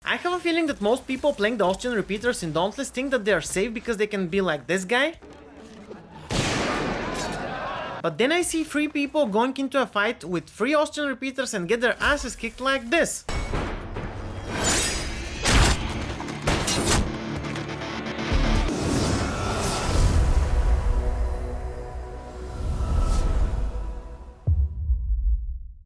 I have a feeling that most people playing the Ostian Repeaters in Dauntless think that they are safe because they can be like this guy. But then I see 3 people going into a fight with 3 Ostian Repeaters and get their asses kicked like this.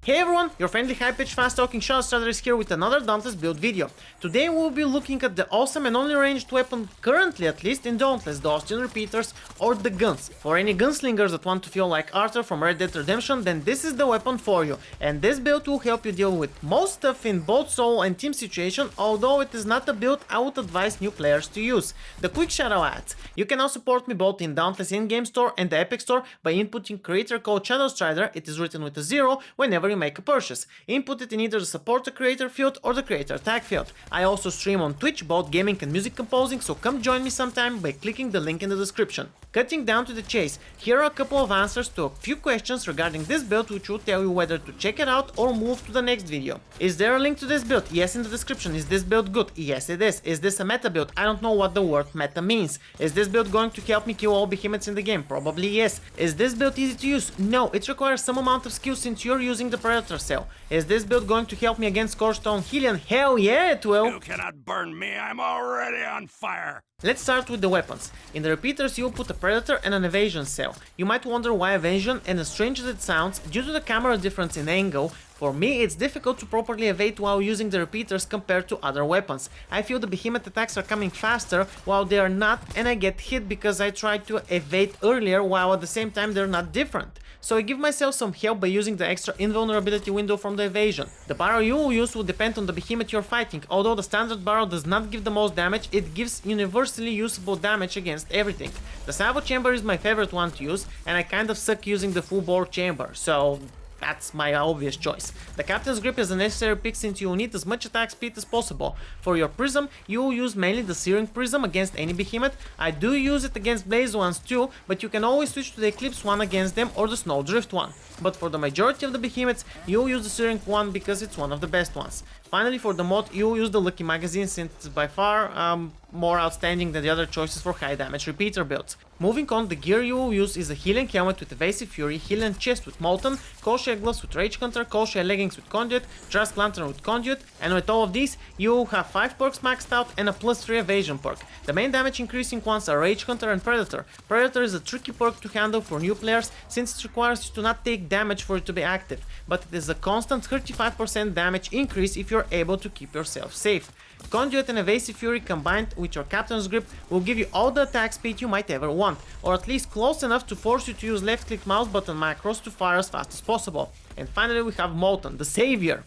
Hey everyone, your friendly high-pitched fast-talking shot starter is here with another Dauntless build video. Today we'll be looking at the awesome and only ranged weapon, currently at least in Dauntless, the Ostian Repeaters or the guns. For any gunslingers that want to feel like Arthur from Red Dead Redemption, then this is the weapon for you. And this build will help you deal with most stuff in both solo and team situation, although it is not a build I would advise new players to use. The quick shadow ads. You can now support me both in Dauntless in-game store and the Epic Store by inputting creator code ShadowStrider, it is written with a 0, whenever you make a purchase. Input it in either the support the creator field or the creator tag field. I also stream on Twitch both gaming and music composing, so come join me sometime by clicking the link in the description. Cutting down to the chase, here are a couple of answers to a few questions regarding this build which will tell you whether to check it out or move to the next video. Is there a link to this build? Yes, in the description. Is this build good? Yes, it is. Is this a meta build? I don't know what the word meta means. Is this build going to help me kill all behemoths in the game? Probably yes. Is this build easy to use? No, it requires some amount of skill since you're using the Predator cell. Is this build going to help me against Scorestone Hillian? Hell yeah, it will! You cannot burn me, I'm already on fire! Let's start with the weapons. In the Repeaters you'll put a Predator and an Evasion cell. You might wonder why Evasion, and as strange as it sounds, due to the camera difference in angle, for me it's difficult to properly evade while using the Repeaters compared to other weapons. I feel the behemoth attacks are coming faster while they are not, and I get hit because I tried to evade earlier while at the same time they're not different. So I give myself some help by using the extra invulnerability window from the Evasion. The barrel you will use will depend on the behemoth you're fighting. Although the standard barrel does not give the most damage, it gives universally usable damage against everything. The salvo chamber is my favorite one to use, and I kind of suck using the full bore chamber, so that's my obvious choice. The Captain's Grip is a necessary pick since you will need as much attack speed as possible. For your Prism, you will use mainly the Searing Prism against any behemoth. I do use it against Blaze ones too, but you can always switch to the Eclipse one against them or the Snowdrift one. But for the majority of the behemoths, you will use the Searing one because it's one of the best ones. Finally, for the mod, you will use the Lucky Magazine since it's by far more outstanding than the other choices for high damage repeater builds. Moving on, the gear you will use is a Hillian helmet with Evasive Fury, Hillian chest with Molten, Colshare gloves with Rage Hunter, Colshare leggings with Conduit, Trask Lantern with Conduit, and with all of these, you will have 5 perks maxed out and a +3 evasion perk. The main damage increasing ones are Rage Hunter and Predator. Predator is a tricky perk to handle for new players since it requires you to not take damage for it to be active, but it is a constant 35% damage increase if you're able to keep yourself safe. Conduit and Evasive Fury combined with your Captain's Grip will give you all the attack speed you might ever want, or at least close enough to force you to use left click mouse button macros to fire as fast as possible. And finally we have Molten, the savior.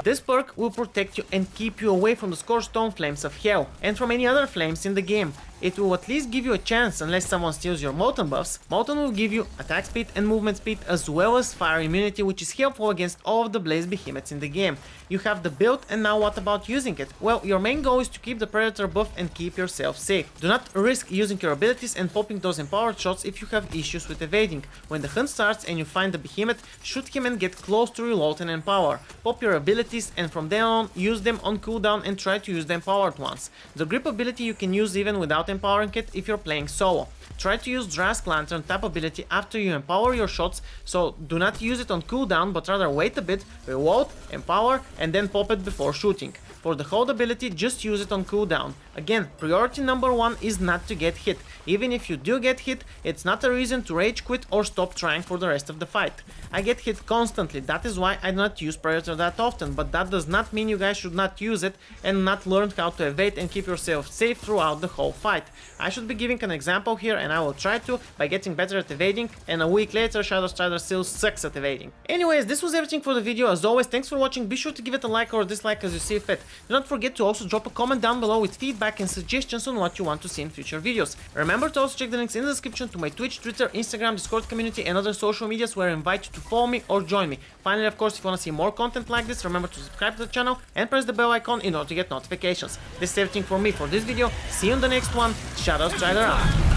This perk will protect you and keep you away from the Scorestone flames of hell, and from any other flames in the game. It will at least give you a chance unless someone steals your Molten buffs. Molten will give you attack speed and movement speed as well as fire immunity, which is helpful against all of the Blaze behemoths in the game. You have the build, and now what about using it? Well, your main goal is to keep the Predator buff and keep yourself safe. Do not risk using your abilities and popping those empowered shots if you have issues with evading. When the hunt starts and you find the behemoth, shoot him and get close to reload and empower. Pop your abilities and from then on use them on cooldown and try to use the empowered ones. The grip ability you can use even without empowering it if you're playing solo. Try to use Trask Lantern tap ability after you empower your shots, so do not use it on cooldown but rather wait a bit, reload, empower and then pop it before shooting. For the hold ability, just use it on cooldown. Again, priority number 1 is not to get hit. Even if you do get hit, it's not a reason to rage quit or stop trying for the rest of the fight. I get hit constantly, that is why I do not use Predator that often, but that does not mean you guys should not use it and not learn how to evade and keep yourself safe throughout the whole fight. I should be giving an example here, and I will try to by getting better at evading, and a week later ShadowStrider still sucks at evading. Anyways, this was everything for the video. As always, thanks for watching. Be sure to give it a like or a dislike as you see fit. Do not forget to also drop a comment down below with feedback and suggestions on what you want to see in future videos. Remember to also check the links in the description to my Twitch, Twitter, Instagram, Discord community and other social medias where I invite you to follow me or join me. Finally, of course, if you want to see more content like this, remember to subscribe to the channel and press the bell icon in order to get notifications. This is everything for me for this video. See you in the next one. ShadowStrider out.